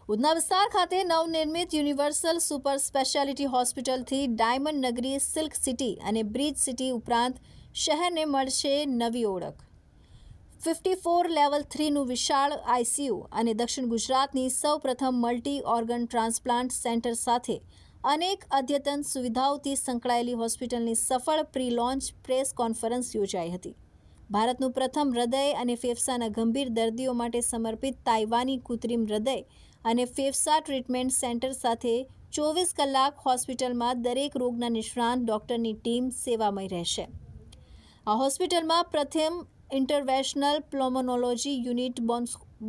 ઉધના વિસ્તાર ખાતે નવનિર્મિત યુનિવર્સલ સુપર સ્પેશિયાલિટી હોસ્પિટલથી ડાયમંડ નગરી, સિલ્ક સિટી અને બ્રિજ સિટી ઉપરાંત શહેરને મળશે નવી ઓળખ। 54 લેવલ 3નું વિશાળ આઈસીયુ અને દક્ષિણ ગુજરાતની સૌપ્રથમ મલ્ટી ઓર્ગન ટ્રાન્સપ્લાન્ટ સેન્ટર સાથે અનેક અદ્યતન સુવિધાઓથી સંકળાયેલી હોસ્પિટલની સફળ પ્રી લોન્ચ પ્રેસ કોન્ફરન્સ યોજાઈ હતી। ભારતનું પ્રથમ હૃદય અને ફેફસાના ગંભીર દર્દીઓ માટે સમર્પિત તાઇવાની કૃત્રિમ હૃદય અને ફેફસા ટ્રીટમેન્ટ સેન્ટર સાથે 24 કલાક હોસ્પિટલમાં દરેક રોગના નિષ્ણાત ડૉક્ટરની ટીમ સેવામય રહેશે। આ હોસ્પિટલમાં પ્રથમ ઇન્ટરવેન્શનલ પ્લોમોનોલોજી યુનિટ,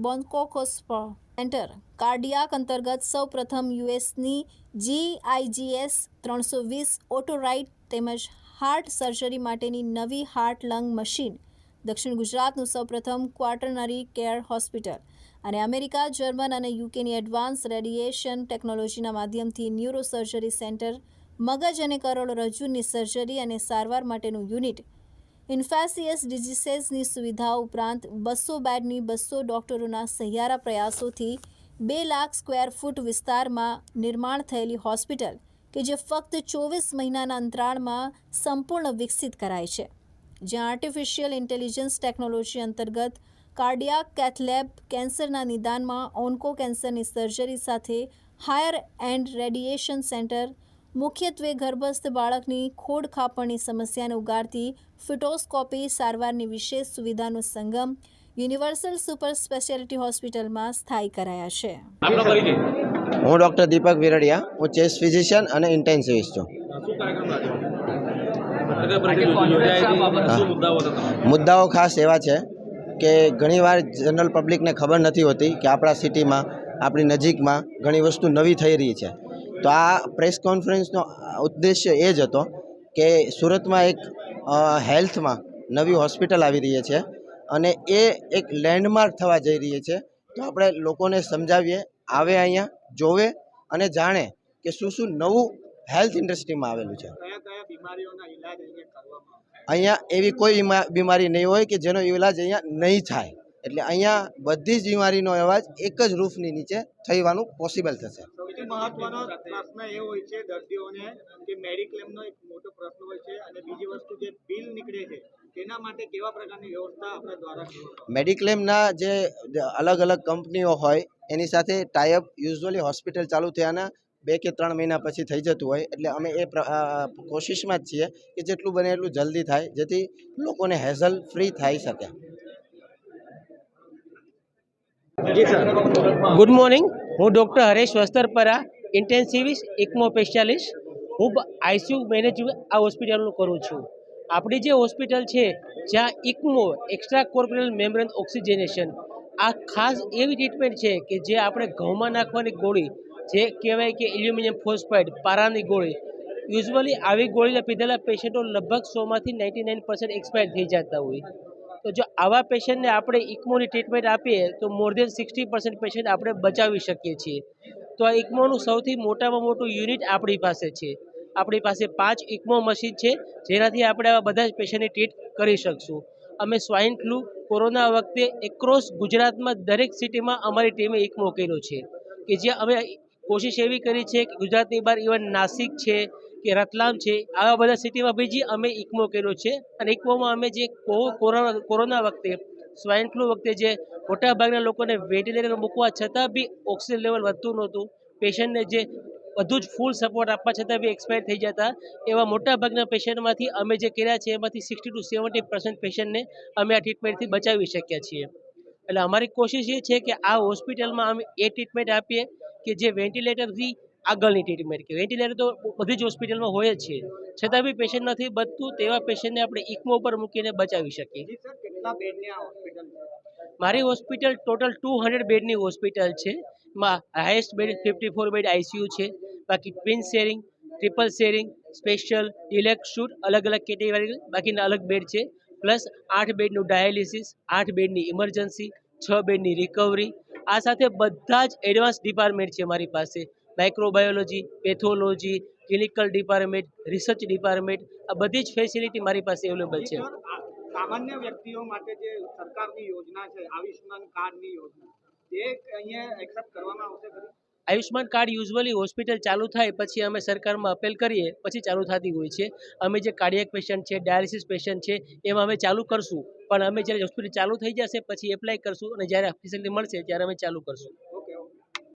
બોન્કોકોસ્પા સેન્ટર, કાર્ડિયાક અંતર્ગત સૌ પ્રથમ યુએસની GIGS 320 ઓટોરાઇટ તેમજ હાર્ટ સર્જરી માટેની નવી હાર્ટ લંગ મશીન, દક્ષિણ ગુજરાતનું સૌપ્રથમ ક્વાટરનરી કેર હોસ્પિટલ અને અમેરિકા, જર્મન અને યુકેની એડવાન્સ રેડિયેશન ટેકનોલોજીના માધ્યમથી ન્યુરો સર્જરી સેન્ટર, મગજ અને કરોડરજ્જુની સર્જરી અને સારવાર માટેનું યુનિટ, ઇન્ફેક્શિયસ ડિસીઝની સુવિધાઓ ઉપરાંત 200 બેડની 200 ડૉક્ટરોના સહિયારા પ્રયાસોથી 2 લાખ સ્ક્વેર ફૂટ વિસ્તારમાં નિર્માણ થયેલી હોસ્પિટલ કે જે ફક્ત 24 મહિનાના અંતરાળમાં સંપૂર્ણ વિકસિત કરાઈ છે, જ્યાં આર્ટિફિશિયલ ઇન્ટેલિજન્સ ટેકનોલોજી અંતર્ગત કાર્ડિયાક કેથ લેબ, કેન્સરના નિદાનમાં ઓન્કો કેન્સરની સર્જરી સાથે હાયર એન્ડ રેડિયેશન સેન્ટર, મુખ્યત્વે ગર્ભસ્થ બાળકની ખોડ ખાપણની સમસ્યાને ઉગારતી ફિટોસ્કોપી સારવારની વિશેષ સુવિધાનો સંગમ યુનિવર્સલ સુપર સ્પેશિયાલિટી હોસ્પિટલમાં સ્થાયી કરાયા છે। હું ડૉક્ટર દીપક વિરડિયા, હું ચેસ્ટ ફિઝિશિયન અને ઇન્ટેન્સિવિસ્ટ છું। મુદ્દાઓ ખાસ એવા છે કે ઘણીવાર જનરલ પબ્લિકને ખબર નથી હોતી કે આપણા સિટીમાં, આપણી નજીકમાં ઘણી વસ્તુ નવી થઈ રહી છે। તો આ પ્રેસ કોન્ફરન્સનો ઉદ્દેશ્ય એ જ હતો કે સુરતમાં એક હેલ્થમાં નવી હોસ્પિટલ આવી રહી છે અને એ એક લેન્ડમાર્ક થવા જઈ રહી છે। તો આપણે લોકોને સમજાવીએ, આવે અહીંયા, જોવે અને જાણે કે શું શું નવું હેલ્થ ઇન્ડસ્ટ્રીમાં આવેલું છે। અહીંયા એવી કોઈ બીમારી નહીં હોય કે જેનો ઈલાજ અહીંયા નહીં થાય, એટલે અહીંયા બધી જ બીમારીનો અવાજ એક જ રૂફની નીચે થવાનું પોસિબલ થશે। સૌથી મહત્વનો પ્રશ્ન એ હોય છે દર્દીઓને કે મેડિક્લેમનો એક મોટો પ્રશ્ન હોય છે અને બીજી વસ્તુ જે બિલ નીકળે છે તેના માટે કેવા પ્રકારની વ્યવસ્થા આપણા દ્વારા મેડિક્લેમના જે અલગ અલગ કંપનીઓ હોય એની સાથે ટાઈઅપ યુઝ્યુઅલી હોસ્પિટલ ચાલુ થયાના 2 કે 3 મહિના પછી થઈ જતું હોય, એટલે અમે એ કોશિશમાં જ છીએ કે જેટલું બને એટલું જલ્દી થાય, જેથી લોકોને હેઝલ ફ્રી થઈ શકે। ગુડ મોર્નિંગ, હું ડૉક્ટર હરેશ વસ્તરપરા, ઇન્ટેન્સિવિસ્ટ ઇકમો સ્પેશિયાલિસ્ટ। હું આઈસીયુ મેનેજમેન્ટ આ હોસ્પિટલનું કરું છું। આપણી જે હોસ્પિટલ છે જ્યાં ઇકમો, એક્સ્ટ્રા કોર્પોરેલ મેમ્બ્રેન ઓક્સિજનેશન, આ ખાસ એવી ટ્રીટમેન્ટ છે કે જે આપણે ઘઉંમાં નાખવાની ગોળી, જે કહેવાય કે એલ્યુમિનિયમ ફોસ્ફાઇડ પારાની ગોળી, યુઝ્યુઅલી આવી ગોળીને પીધેલા પેશન્ટો લગભગ 100માંથી 99% એક્સપાયર થઈ જતા હોય। તો જો આવા પેશન્ટને આપણે ઇકમોની ટ્રીટમેન્ટ આપીએ તો મોર દેન 60% પેશન્ટ આપણે બચાવી શકીએ છીએ। તો આ ઇકમોનું સૌથી મોટામાં મોટું યુનિટ આપણી પાસે છે। આપણી પાસે 5 ઇકમો મશીન છે, જેનાથી આપણે આવા બધા જ પેશન્ટને ટ્રીટ કરી શકશું। અમે સ્વાઇન ફ્લૂ, કોરોના વખતે એક્રોસ ગુજરાતમાં દરેક સિટીમાં અમારી ટીમે ઇકમો કર્યો છે, કે જ્યાં અમે કોશિશ એવી કરી છે કે ગુજરાતની બહાર ઇવન નાસિક છે કે રતલામ છે, આવા બધા સિટીમાં બીજી અમે ઇકમો કર્યો છે। અને ઇકમોમાં અમે જે કોરોના વખતે, સ્વાઇન ફ્લૂ વખતે જે મોટાભાગના લોકોને વેન્ટિલેટર મૂકવા છતાં બી ઓક્સિજન લેવલ વધતું નહોતું, પેશન્ટને જે બધું જ ફૂલ સપોર્ટ આપવા છતાં બી એક્સપાયર થઈ જતા, એવા મોટાભાગના પેશન્ટમાંથી અમે જે કર્યા છે એમાંથી 60 to 70% પેશન્ટને અમે આ ટ્રીટમેન્ટથી બચાવી શક્યા છીએ। એટલે અમારી કોશિશ એ છે કે આ હોસ્પિટલમાં અમે એ ટ્રીટમેન્ટ આપીએ કે જે વેન્ટિલેટરથી આગળની ટ્રીટમેન્ટ, કે વેન્ટિલેટર તો બધી જ હોસ્પિટલમાં હોય જ છે, છતાં બી પેશન્ટ નથી બચતું, તેવા પેશન્ટને આપણે ઇકમો પર મૂકીને બચાવી શકીએ। કેટલા બેડની આ હોસ્પિટલ છે? મારી હોસ્પિટલ ટોટલ 200 બેડની હોસ્પિટલ છે। માં હાઈએસ્ટ બેડ 54 બેડ આઈસીયુ છે, બાકી twin sharing, triple sharing, special, deluxe shoot, અલગ અલગ કેટેગરી બાકીના અલગ બેડ છે, પ્લસ 8 બેડનું ડાયાલિસિસ, 8 બેડની ઇમરજન્સી, 6 બેડની રિકવરી, આ સાથે બધા જ એડવાન્સ ડિપાર્ટમેન્ટ છે મારી પાસે, microbiology, pathology, clinical department, research department, આ બધી જ ફેસિલિટી મારી પાસે અવેલેબલ છે। સામાન્ય વ્યક્તિઓ માટે જે સરકારની યોજના છે આયુષ્માન કાર્ડની યોજના, તે અહીંયા એક્સેપ્ટ કરવામાં આવશે ખરી? આયુષ્માન કાર્ડ યુઝ્યુઅલી હોસ્પિટલ ચાલુ થાય પછી અમે સરકારમાં અપીલ કરીએ પછી ચાલુ થતી હોય છે. અમે જે કાર્ડિયક પેશન્ટ છે, ડાયાલિસિસ પેશન્ટ છે, એમાં અમે ચાલુ કરશું, પણ અમે જ્યારે હોસ્પિટલ ચાલુ થઈ જશે પછી એપ્લાય કરશું અને જ્યારે ફેસિલિટી મળશે ત્યારે અમે ચાલુ કરશું.